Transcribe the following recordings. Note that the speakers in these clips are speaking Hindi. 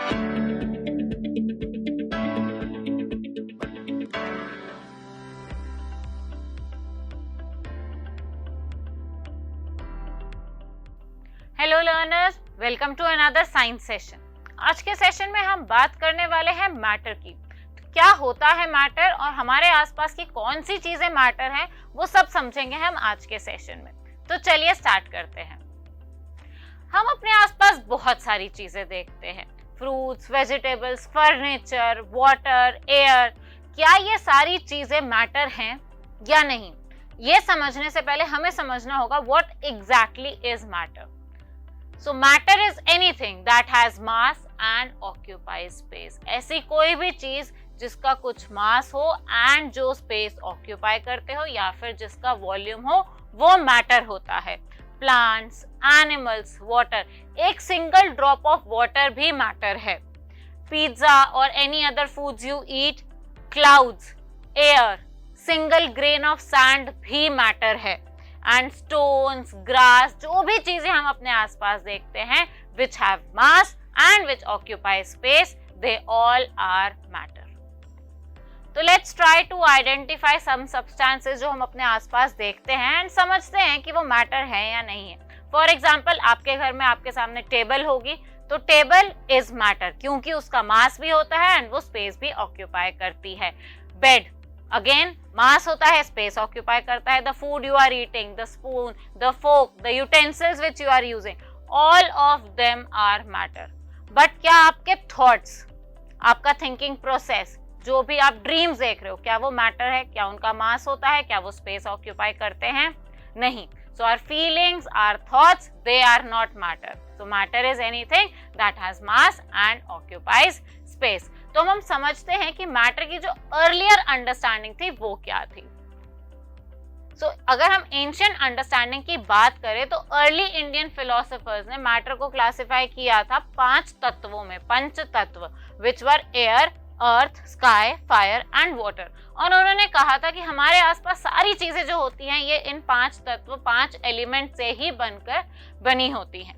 Hello learners, welcome to another science session. आज के सेशन में हम बात करने वाले हैं मैटर की। तो क्या होता है मैटर और हमारे आसपास की कौन सी चीजें मैटर हैं, वो सब समझेंगे हम आज के सेशन में। तो चलिए स्टार्ट करते हैं। हम अपने आसपास बहुत सारी चीजें देखते हैं, fruits, vegetables, furniture, water, air. क्या ये सारी चीजें मैटर हैं या नहीं, ये समझने से पहले हमें समझना होगा what exactly is matter. So matter is anything that has mass and occupies space। ऐसी कोई भी चीज जिसका कुछ मास हो एंड जो स्पेस ऑक्यूपाई करते हो या फिर जिसका वॉल्यूम हो, वो मैटर होता है। प्लांट्स, एनिमल्स, वाटर, एक सिंगल ड्रॉप ऑफ वाटर भी मैटर है। पिज्जा और any other foods you eat, clouds, air, single grain of sand भी मैटर है। एंड स्टोन्स, ग्रास, जो भी चीजें हम अपने आसपास देखते हैं which have mass and which occupy space, they all are matter। तो let's try to identify some substances जो हम अपने आसपास देखते हैं एंड समझते हैं कि वो मैटर है या नहीं है। फॉर एग्जाम्पल, आपके घर में आपके सामने टेबल होगी, तो टेबल इज मैटर क्योंकि उसका मास भी होता है एंड वो स्पेस भी ऑक्यूपाई करती है। बेड, अगेन मास होता है, स्पेस ऑक्यूपाई करता है। The food you are eating, the spoon, the fork, the utensils which you are using, all of them are matter. But क्या आपके थॉट्स, आपका थिंकिंग प्रोसेस, जो भी आप ड्रीम्स देख रहे हो, क्या वो मैटर है? क्या उनका मास होता है? क्या वो स्पेस ऑक्यूपाई करते हैं? नहीं। So our feelings, our thoughts, they are not matter. So matter is anything that has mass and occupies space. तो हम समझते हैं कि मैटर की जो अर्लियर अंडरस्टैंडिंग थी वो क्या थी। अगर हम एंशिएंट अंडरस्टैंडिंग की बात करें तो अर्ली इंडियन फिलोसोफर्स ने मैटर को क्लासिफाई किया था 5 तत्वों में, पंच तत्व, which are air, earth, sky, fire and water. और उन्होंने कहा था कि हमारे आसपास सारी चीजें जो होती हैं ये इन 5 तत्व, 5 एलिमेंट से ही बनकर बनी होती हैं।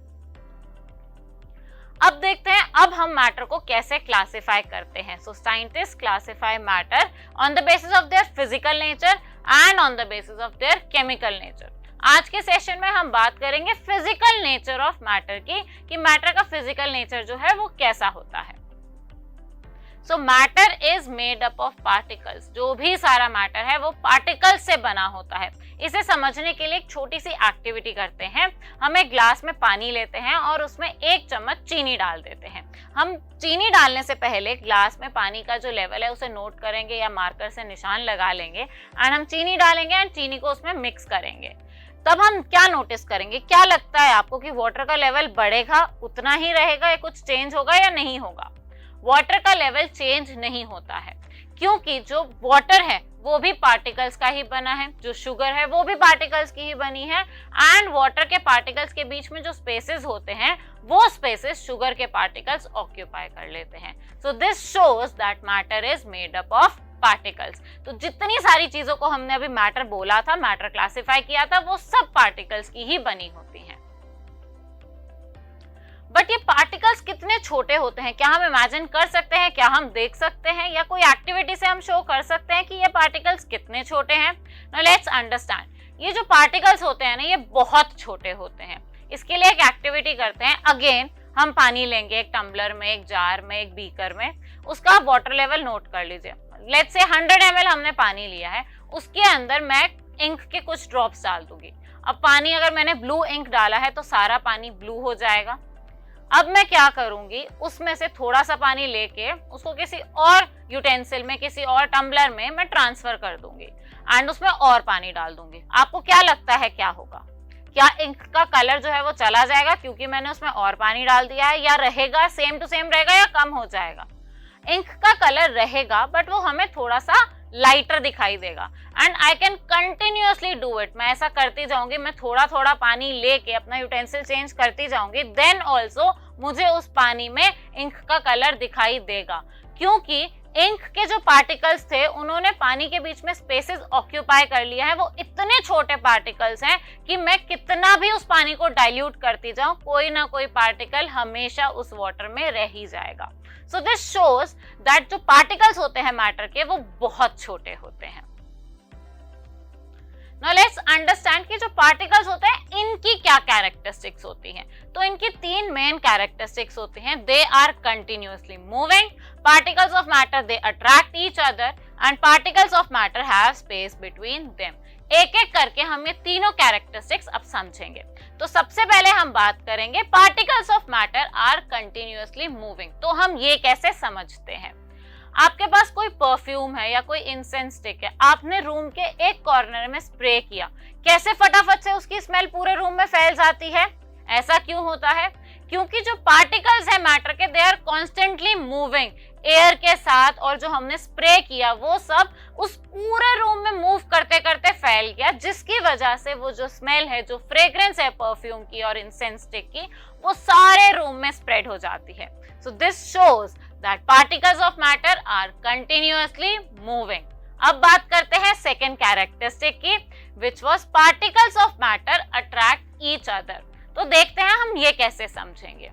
अब देखते हैं अब हम मैटर को कैसे क्लासिफाई करते हैं। So scientist classify matter on the basis of their physical nature and on the basis of their chemical nature. आज के सेशन में हम बात करेंगे फिजिकल नेचर ऑफ मैटर की, कि मैटर का फिजिकल नेचर जो है वो कैसा होता है। सो matter is made up of particles. जो भी सारा मैटर है वो पार्टिकल्स से बना होता है। इसे समझने के लिए एक छोटी सी एक्टिविटी करते हैं। हम एक ग्लास में पानी लेते हैं और उसमें 1 चम्मच चीनी डाल देते हैं। हम चीनी डालने से पहले ग्लास में पानी का जो लेवल है उसे नोट करेंगे या मार्कर से निशान लगा लेंगे एंड हम चीनी डालेंगे एंड चीनी को उसमें मिक्स करेंगे। तब हम क्या नोटिस करेंगे? क्या लगता है आपको कि वाटर का लेवल बढ़ेगा, उतना ही रहेगा, या कुछ चेंज होगा या नहीं होगा? वाटर का लेवल चेंज नहीं होता है क्योंकि जो वाटर है वो भी पार्टिकल्स का ही बना है, जो शुगर है वो भी पार्टिकल्स की ही बनी है एंड वाटर के पार्टिकल्स के बीच में जो स्पेसेस होते हैं वो स्पेसेस शुगर के पार्टिकल्स ऑक्यूपाई कर लेते हैं। So this shows that matter is made up of particles. तो जितनी सारी चीजों को हमने अभी मैटर बोला था, मैटर क्लासिफाई किया था, वो सब पार्टिकल्स की ही बनी होती हैं। बट ये पार्टिकल्स कितने छोटे होते हैं? क्या हम इमेजिन कर सकते हैं? क्या हम देख सकते हैं या कोई एक्टिविटी से हम शो कर सकते हैं कि ये पार्टिकल्स कितने छोटे हैं? Now let's understand. ये जो पार्टिकल्स होते हैं ना, ये बहुत छोटे होते हैं। इसके लिए एक एक्टिविटी करते हैं। अगेन हम पानी लेंगे एक टम्बलर में, एक जार में, एक बीकर में, उसका वाटर लेवल नोट कर लीजिए। लेट्स से 100 ml हमने पानी लिया है, उसके अंदर मैं इंक के कुछ ड्रॉप्स डाल दूंगी। अब पानी अगर मैंने ब्लू इंक डाला है तो सारा पानी ब्लू हो जाएगा। अब मैं क्या करूंगी, उसमें से थोड़ा सा पानी लेके उसको किसी और यूटेंसिल में, किसी और टम्बलर में मैं ट्रांसफर कर दूंगी एंड उसमें और पानी डाल दूंगी। आपको क्या लगता है क्या होगा? क्या इंक का कलर जो है वो चला जाएगा क्योंकि मैंने उसमें और पानी डाल दिया है, या रहेगा, सेम टू सेम रहेगा या कम हो जाएगा? इंक का कलर रहेगा बट वो हमें थोड़ा सा लाइटर दिखाई देगा and I can continuously do it. मैं ऐसा करती जाऊंगी, मैं थोड़ा थोड़ा पानी लेके अपना यूटेंसिल चेंज करती जाऊंगी, देन ऑल्सो मुझे उस पानी में इंक का कलर दिखाई देगा क्योंकि इंक के जो पार्टिकल्स थे उन्होंने पानी के बीच में स्पेसेस ऑक्यूपाई कर लिया है। वो इतने छोटे पार्टिकल्स हैं कि मैं कितना भी उस पानी को डाइल्यूट करती जाऊं, कोई ना कोई पार्टिकल हमेशा उस वाटर में रह ही जाएगा। सो दिस शोज दैट जो पार्टिकल्स होते हैं मैटर के वो बहुत छोटे होते हैं। Now let's understand कि जो पार्टिकल्स होते हैं इनकी क्या कैरेक्टरिस्टिक्स होती हैं। तो इनकी तीन मेन कैरेक्टरिस्टिक्स होती हैं। They are continuously moving, particles of matter they attract each other and particles of matter have space between them. एक एक करके हम ये तीनों कैरेक्टरिस्टिक्स अब समझेंगे। तो सबसे पहले हम बात करेंगे particles of matter are continuously moving. तो हम ये कैसे समझते हैं। आपके पास कोई परफ्यूम है या कोई इंसेंस स्टिक है, आपने रूम के एक कॉर्नर में स्प्रे किया, कैसे फटाफट से उसकी स्मेल पूरे रूम में फैल जाती है। ऐसा क्यों होता है? क्योंकि जो पार्टिकल्स है मैटर के they are constantly moving air के साथ, और जो हमने स्प्रे किया वो सब उस पूरे रूम में मूव करते करते फैल गया, जिसकी वजह से वो जो स्मेल है, जो फ्रेग्रेंस है परफ्यूम की और इंसेंस स्टिक की, वो सारे रूम में स्प्रेड हो जाती है। So this shows that particles of matter are continuously moving. अब बात करते हैं सेकेंड कैरेक्टरिस्टिक की, which was particles of matter attract each other. तो देखते हैं हम ये कैसे समझेंगे।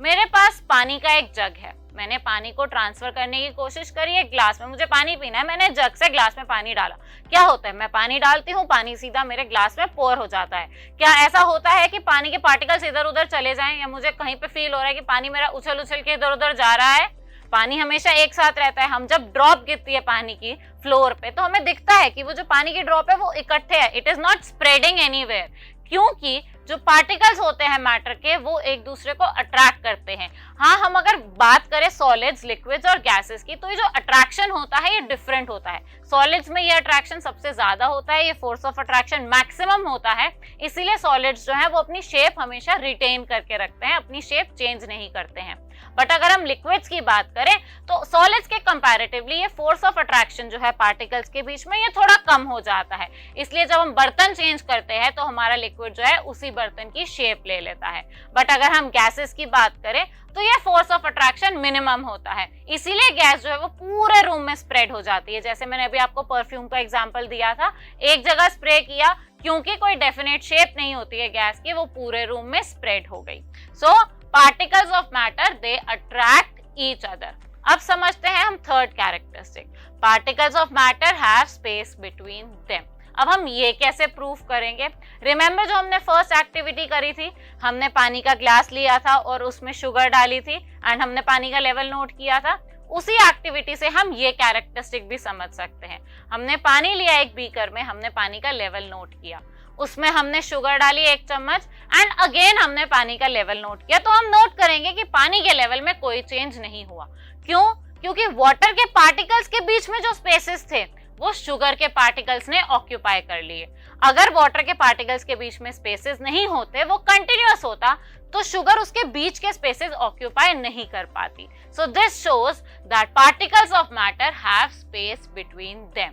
मेरे पास पानी का एक जग है, मैंने पानी को ट्रांसफर करने की कोशिश करी है ग्लास में, मुझे पानी पीना है, मैंने जग से ग्लास में पानी डाला। क्या होता है, मैं पानी डालती हूँ, पानी सीधा मेरे ग्लास में पोर हो जाता है। क्या ऐसा होता है कि पानी के पार्टिकल्स इधर उधर चले जाएं, या मुझे कहीं पे फील हो रहा है कि पानी मेरा उछल उछल के इधर उधर जा रहा है? पानी हमेशा एक साथ रहता है। हम जब ड्रॉप गिरती है पानी की फ्लोर पे तो हमें दिखता है कि वो जो पानी की ड्रॉप है वो इकट्ठे है, it is not spreading anywhere, क्योंकि जो पार्टिकल्स होते हैं मैटर के वो एक दूसरे को अट्रैक्ट करते हैं। हाँ, हम अगर बात करें सॉलिड्स, लिक्विड्स और गैसेस की, तो ये जो अट्रैक्शन होता है ये डिफरेंट होता है। सॉलिड्स में ये अट्रैक्शन सबसे ज्यादा होता है, ये फोर्स ऑफ अट्रैक्शन मैक्सिमम होता है, इसीलिए सॉलिड्स जो है वो अपनी शेप हमेशा रिटेन करके रखते हैं, अपनी शेप चेंज नहीं करते हैं। बट अगर हम लिक्विड्स की बात करें तो सॉलिड्स के कंपैरेटिवली ये फोर्स ऑफ अट्रैक्शन जो है पार्टिकल्स के बीच में ये थोड़ा कम हो जाता है, इसलिए जब हम बर्तन चेंज करते हैं तो हमारा लिक्विड जो है उसी बर्तन की शेप ले लेता है। बट अगर हम गैसेस की बात करें तो ये फोर्स ऑफ अट्रैक्शन मिनिमम होता है, इसीलिए गैस जो है वो पूरे रूम में स्प्रेड हो जाती है। जैसे मैंने अभी आपको परफ्यूम का एग्जांपल दिया था, एक जगह स्प्रे किया, क्योंकि कोई डेफिनेट शेप नहीं होती है गैस की, वो पूरे रूम में स्प्रेड हो गई। So particles of matter they attract each other. अब समझते हैं हम third characteristic, particles of matter have space between them. अब हम ये कैसे प्रूफ करेंगे? रिमेंबर जो हमने फर्स्ट एक्टिविटी करी थी, हमने पानी का ग्लास लिया था और उसमें शुगर डाली थी एंड हमने पानी का लेवल नोट किया था। उसी एक्टिविटी से हम ये कैरेक्टरिस्टिक भी समझ सकते हैं। हमने पानी लिया एक बीकर में, हमने पानी का लेवल नोट किया, उसमें हमने शुगर डाली 1 चम्मच एंड अगेन हमने पानी का लेवल नोट किया, तो हम नोट करेंगे कि पानी के लेवल में कोई चेंज नहीं हुआ। क्यों? क्योंकि वाटर के पार्टिकल्स के बीच में जो स्पेसेस थे वो शुगर के पार्टिकल्स ने ऑक्यूपाई कर लिए। अगर वाटर के पार्टिकल्स के बीच में स्पेसेस नहीं होते, वो कंटिन्यूअस होता, तो शुगर उसके बीच के स्पेसेस ऑक्यूपाई नहीं कर पाती। So this shows that particles of matter have space between them.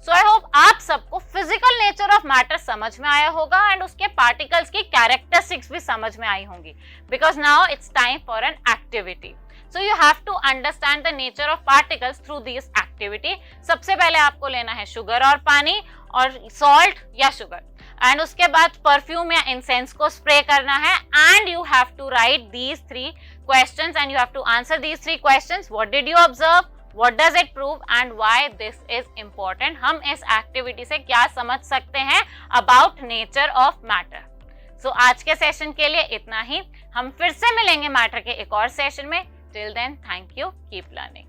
So I hope आप सबको फिजिकल नेचर ऑफ मैटर समझ में आया होगा एंड उसके पार्टिकल्स की कैरेक्टरिस्टिक्स भी समझ में आई होंगी, because now it's time for an activity. So you have to understand the nature of particles through this activity. सबसे पहले आपको लेना है शुगर और पानी और सॉल्ट या शुगर, एंड उसके बाद परफ्यूम या इंसेंस को स्प्रे करना है, and you have to write these 3 questions and you have to answer these 3 questions. What did you observe? What does it prove? And why this is important? हम इस एक्टिविटी से क्या समझ सकते हैं about nature of matter? So आज के सेशन के लिए इतना ही। हम फिर से मिलेंगे मैटर के एक और सेशन में। Till then, thank you. Keep learning.